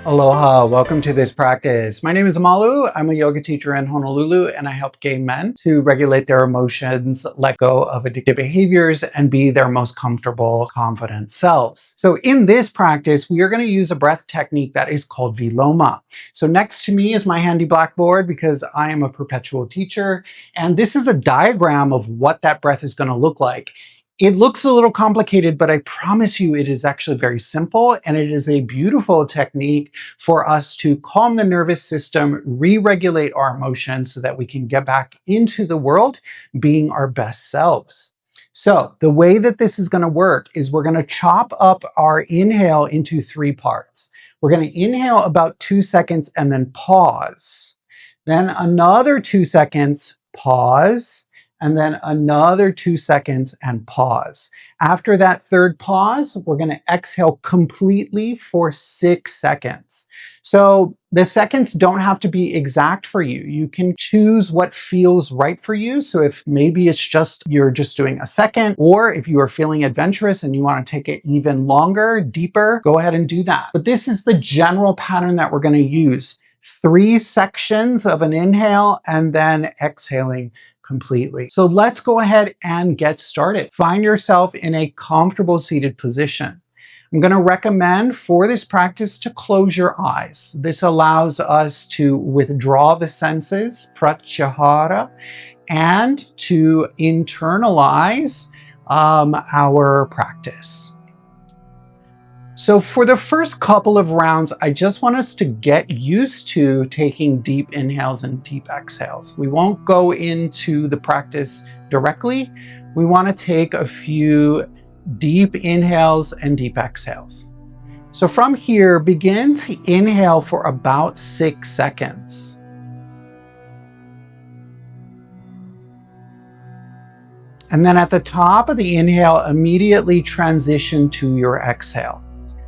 Aloha, welcome to this practice. My name is Malu. I'm a yoga teacher in Honolulu, and I help gay men to regulate their emotions, let go of addictive behaviors, and be their most comfortable, confident selves. So in this practice, we are going to use a breath technique that is called Viloma. So next to me is my handy blackboard because I am a perpetual teacher, and this is a diagram of what that breath is going to look like. It looks a little complicated, but I promise you it is actually very simple, and it is a beautiful technique for us to calm the nervous system, re-regulate our emotions so that we can get back into the world being our best selves. So the way that this is going to work is we're going to chop up our inhale into 3 parts. We're going to inhale about 2 seconds and then pause. Then another 2 seconds, pause. And then another 2 seconds and pause. After that third pause, we're going to exhale completely for 6 seconds. So the seconds don't have to be exact for you. You can choose what feels right for you. So if maybe it's just you're just doing a second, or if you are feeling adventurous and you want to take it even longer, deeper, go ahead and do that. But this is the general pattern that we're going to use. 3 sections of an inhale and then exhaling completely. So let's go ahead and get started. Find yourself in a comfortable seated position. I'm going to recommend for this practice to close your eyes. This allows us to withdraw the senses, pratyahara, and to internalize our practice. So for the first couple of rounds, I just want us to get used to taking deep inhales and deep exhales. We won't go into the practice directly. We want to take a few deep inhales and deep exhales. So from here, begin to inhale for about 6 seconds. And then at the top of the inhale, immediately transition to your exhale.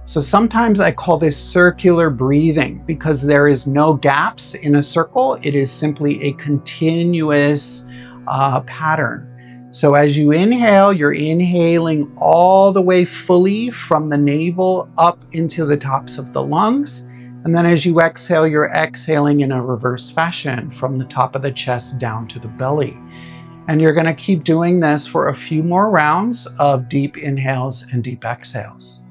So sometimes I call this circular breathing because there is no gaps in a circle. It is simply a continuous pattern. So as you inhale, you're inhaling all the way fully from the navel up into the tops of the lungs. And then as you exhale, you're exhaling in a reverse fashion from the top of the chest down to the belly. And you're going to keep doing this for a few more rounds of deep inhales and deep exhales.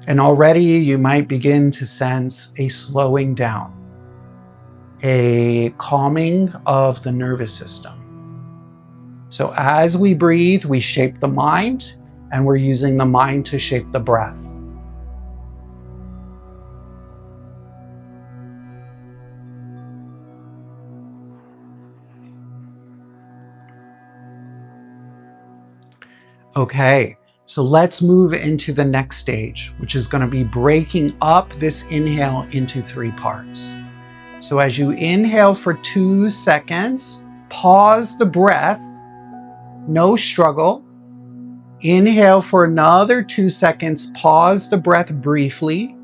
And already you might begin to sense a slowing down, a calming of the nervous system. So as we breathe, we shape the mind, and we're using the mind to shape the breath. Okay. So let's move into the next stage, which is going to be breaking up this inhale into 3 parts. So as you inhale for 2 seconds, pause the breath, no struggle. Inhale for another 2 seconds, pause the breath briefly.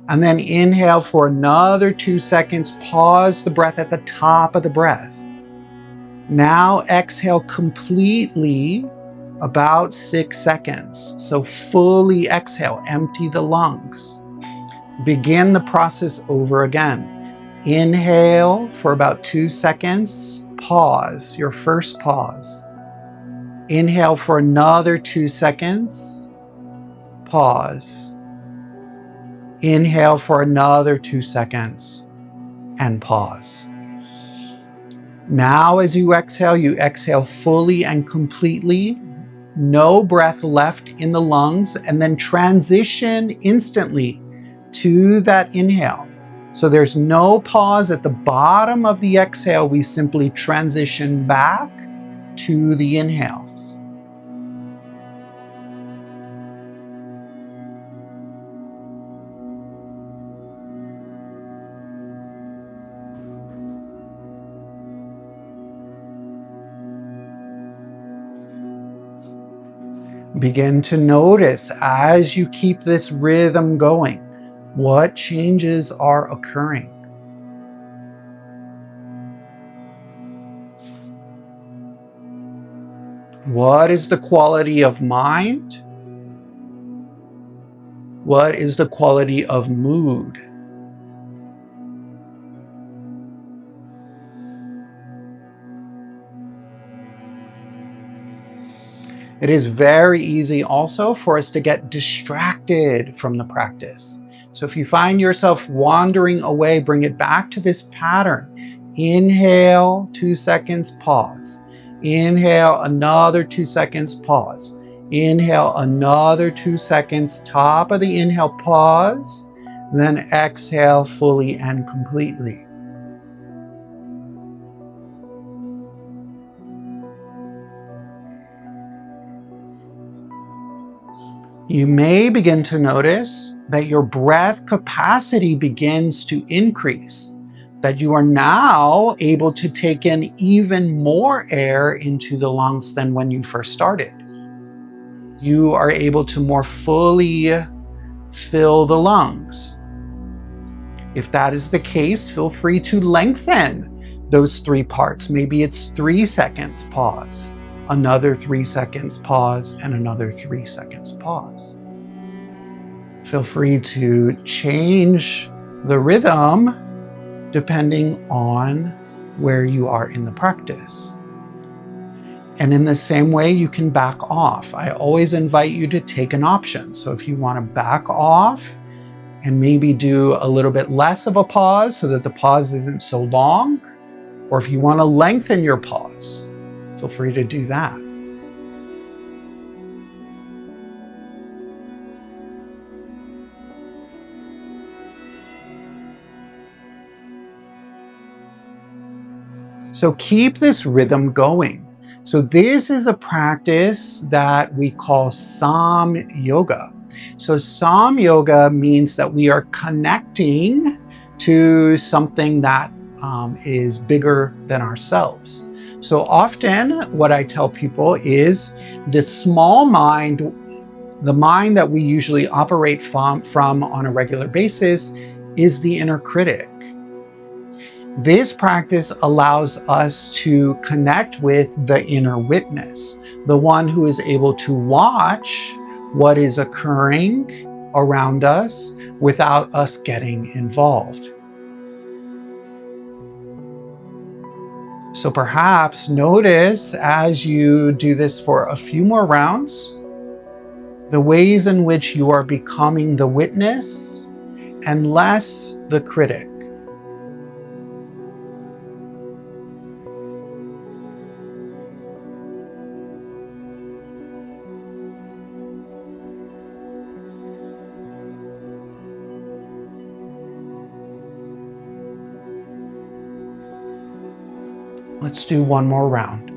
And then inhale for another 2 seconds, pause the breath at the top of the breath. Now exhale completely. About 6 seconds. So fully exhale, empty the lungs. Begin the process over again. Inhale for about 2 seconds, pause, your first pause. Inhale for another 2 seconds, pause. Inhale for another 2 seconds, and pause. Now as you exhale fully and completely. No breath left in the lungs, and then transition instantly to that inhale. So there's no pause at the bottom of the exhale. We simply transition back to the inhale. Begin to notice as you keep this rhythm going, what changes are occurring. What is the quality of mind? What is the quality of mood? It is very easy also for us to get distracted from the practice. So if you find yourself wandering away, bring it back to this pattern. Inhale, 2 seconds, pause. Inhale, another 2 seconds, pause. Inhale, another 2 seconds, top of the inhale, pause. Then exhale fully and completely. You may begin to notice that your breath capacity begins to increase, that you are now able to take in even more air into the lungs than when you first started. You are able to more fully fill the lungs. If that is the case, feel free to lengthen those 3 parts. Maybe it's 3 seconds, pause. Another 3 seconds, pause, and another 3 seconds, pause. Feel free to change the rhythm depending on where you are in the practice. And in the same way, you can back off. I always invite you to take an option. So if you want to back off and maybe do a little bit less of a pause so that the pause isn't so long, or if you want to lengthen your pause, feel free to do that. So keep this rhythm going. So this is a practice that we call Sam Yoga. So Sam Yoga means that we are connecting to something that is bigger than ourselves. So often what I tell people is the small mind, the mind that we usually operate from on a regular basis, is the inner critic. This practice allows us to connect with the inner witness, the one who is able to watch what is occurring around us without us getting involved. So perhaps notice as you do this for a few more rounds, the ways in which you are becoming the witness and less the critic. Let's do one more round.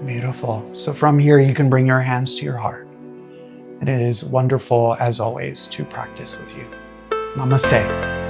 Beautiful. So from here, you can bring your hands to your heart. It is wonderful, as always, to practice with you. Namaste.